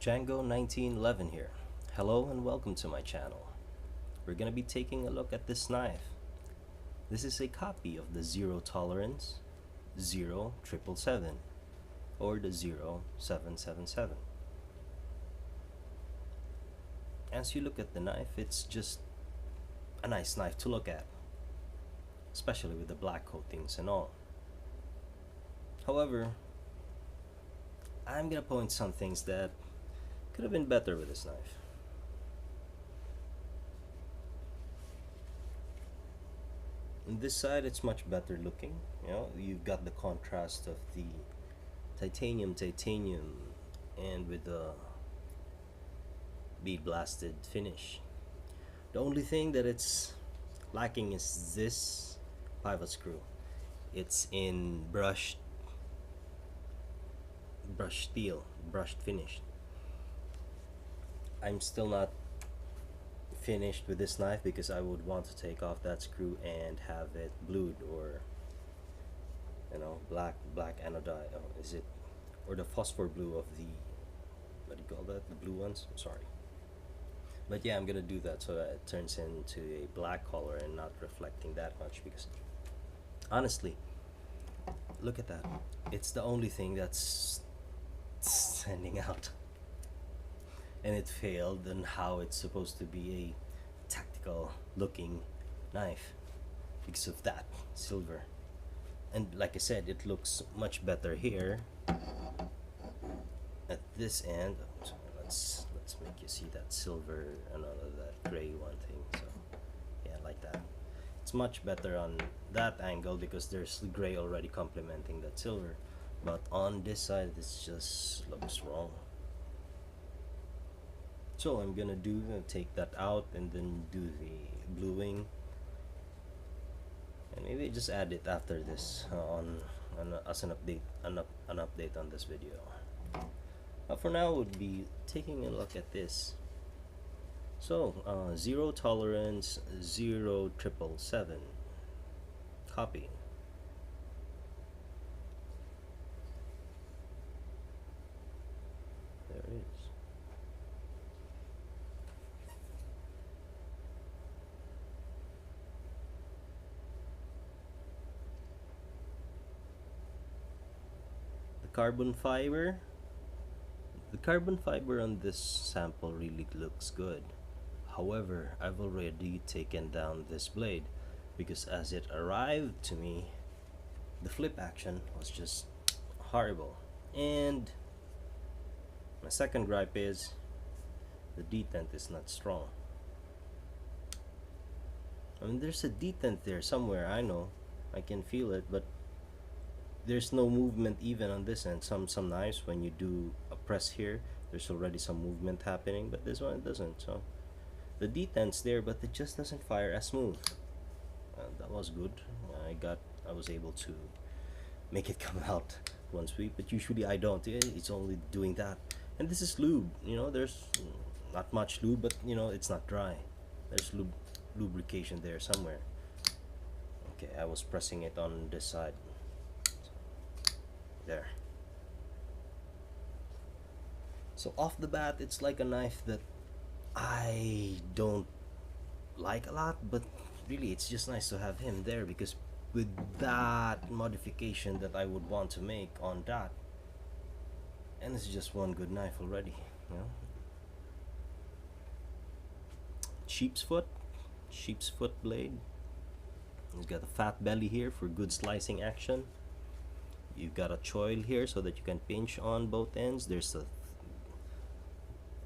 Django 1911 here. Hello and welcome to my channel. We're gonna be taking a look at this knife. This is a copy of the Zero Tolerance 0777 or the 0777. As you look at the knife, it's just a nice knife to look at, especially with the black coatings and all. However, I'm gonna point some things that could have been better with this knife. On this side, it's much better looking. You know, you've got the contrast of the titanium, and with the bead blasted finish. The only thing that it's lacking is this pivot screw. It's in brushed steel, brushed finish. I'm still not finished with this knife because I would want to take off that screw and have it blued, or black anodine. Oh, is it, or the phosphor blue of the, what do you call that, the blue ones? I'm sorry, but yeah, I'm gonna do that so that it turns into a black color and not reflecting that much, because honestly, look at that, it's the only thing that's standing out, and it failed in how it's supposed to be a tactical looking knife because of that silver. And like I said, it looks much better here at this end. So let's make you see that silver and all of that gray one thing. So yeah, like that, it's much better on that angle because there's the gray already complementing that silver, but on this side it just looks wrong. So I'm gonna take that out and then do the bluing, and maybe just add it after this as an update on this video. But for now, we'll be taking a look at this. So Zero Tolerance 0777 copy. There it is. Carbon fiber. The carbon fiber on this sample really looks good. However, I've already taken down this blade because as it arrived to me, the flip action was just horrible. And my second gripe is the detent is not strong. I mean, there's a detent there somewhere, I know, I can feel it, but there's no movement even on this end. Some knives, when you do a press here, there's already some movement happening, but this one it doesn't. So the detent's there, but it just doesn't fire as smooth. That was good. I was able to make it come out one sweep, but usually I don't. It's only doing that. And this is lube, there's not much lube, but it's not dry. There's lubrication there somewhere. Okay, I was pressing it on this side. There. So off the bat, it's like a knife that I don't like a lot, but really it's just nice to have him there, because with that modification that I would want to make on that, and it's just one good knife already, sheep's foot blade. It's got a fat belly here for good slicing action. You've got a choil here so that you can pinch on both ends. There's a,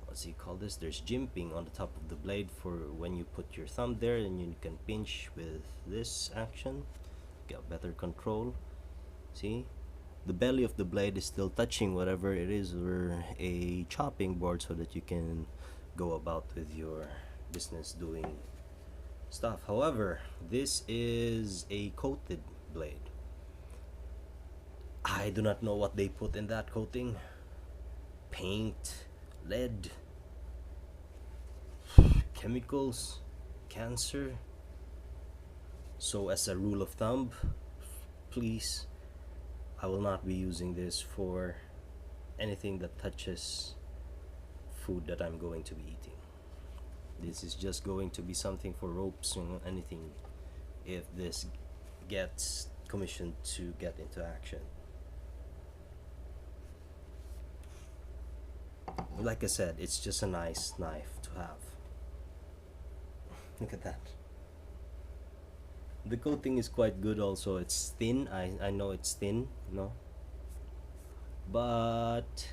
what's he call this? There's jimping on the top of the blade for when you put your thumb there, and you can pinch with this action. Get better control. See? The belly of the blade is still touching whatever it is, or a chopping board, so that you can go about with your business doing stuff. However, this is a coated blade. I do not know what they put in that coating. Paint, lead, chemicals, cancer. So as a rule of thumb, please, I will not be using this for anything that touches food that I'm going to be eating. This is just going to be something for ropes, you know, anything if this gets commissioned to get into action. Like I said, it's just a nice knife to have. Look at that. The coating is quite good also. It's thin. I know it's thin, you know. But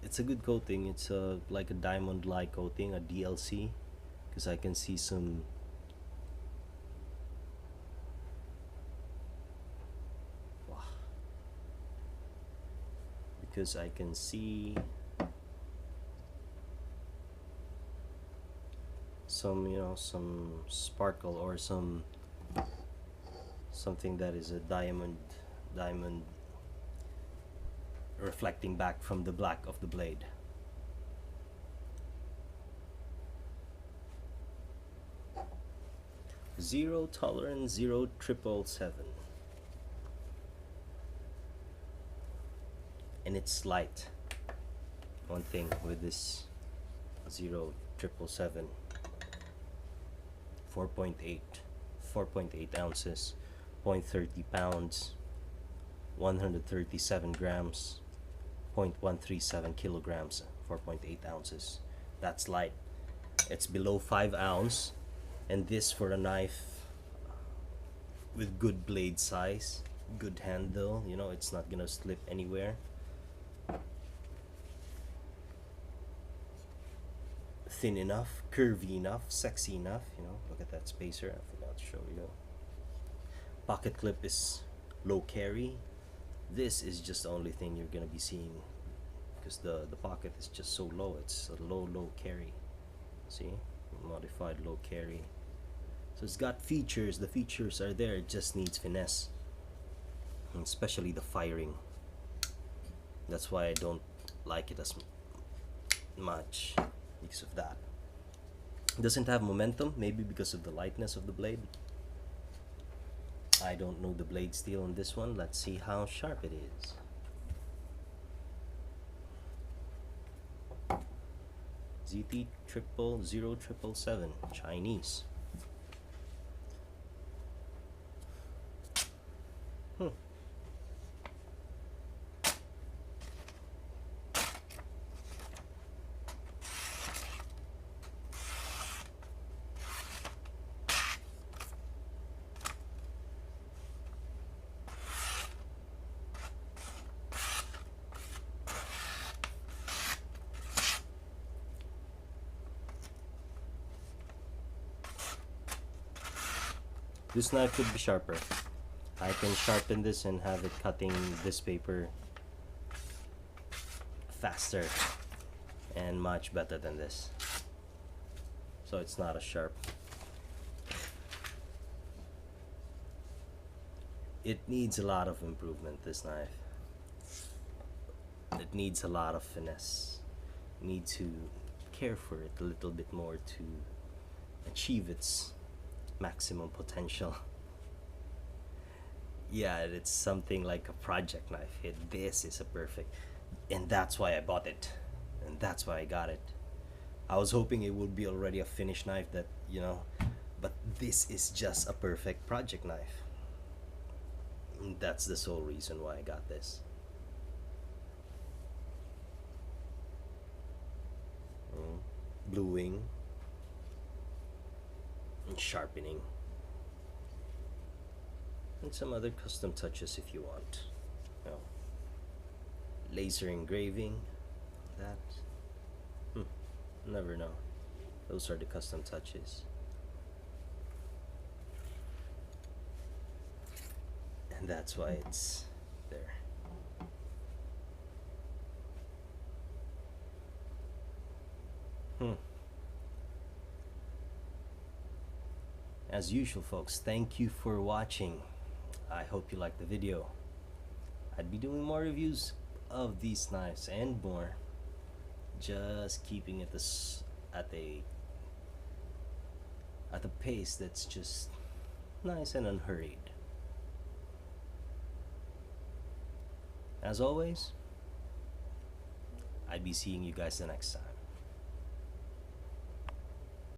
it's a good coating. It's like a diamond-like coating, a DLC, because I can see some because I can see some, you know, some sparkle or something that is a diamond reflecting back from the black of the blade. Zero tolerance, 0777. And it's light. One thing with this 0777, 4.8 ounces, 0.30 pounds, 137 grams, 0.137 kilograms, 4.8 ounces. That's light. It's below 5 ounce, and this for a knife with good blade size, good handle, you know, it's not gonna slip anywhere. Thin enough, curvy enough, sexy enough, you know. Look at that spacer, I forgot to show you. Pocket clip is low carry. This is just the only thing you're gonna be seeing, because the pocket is just so low. It's a low carry. See, modified low carry. So it's got features. The features are there. It just needs finesse, and especially the firing. That's why I don't like it as much, because of that. It doesn't have momentum, maybe because of the lightness of the blade. I don't know the blade steel on this one. Let's see how sharp it is. ZT 000777 Chinese. This knife could be sharper. I can sharpen this and have it cutting this paper faster and much better than this. So it's not as sharp. It needs a lot of improvement, this knife. It needs a lot of finesse. You need to care for it a little bit more to achieve its maximum potential. Yeah, it's something like a project knife. This is a perfect, and that's why I bought it, and that's why I got it. I was hoping it would be already a finished knife that, you know, but this is just a perfect project knife. And that's the sole reason why I got this. Bluing and sharpening, and some other custom touches if you want. You know, laser engraving, that never know. Those are the custom touches, and that's why it's there. As usual, folks, thank you for watching. I hope you liked the video. I'd be doing more reviews of these knives and more, just keeping it at a pace that's just nice and unhurried. As always, I'd be seeing you guys the next time.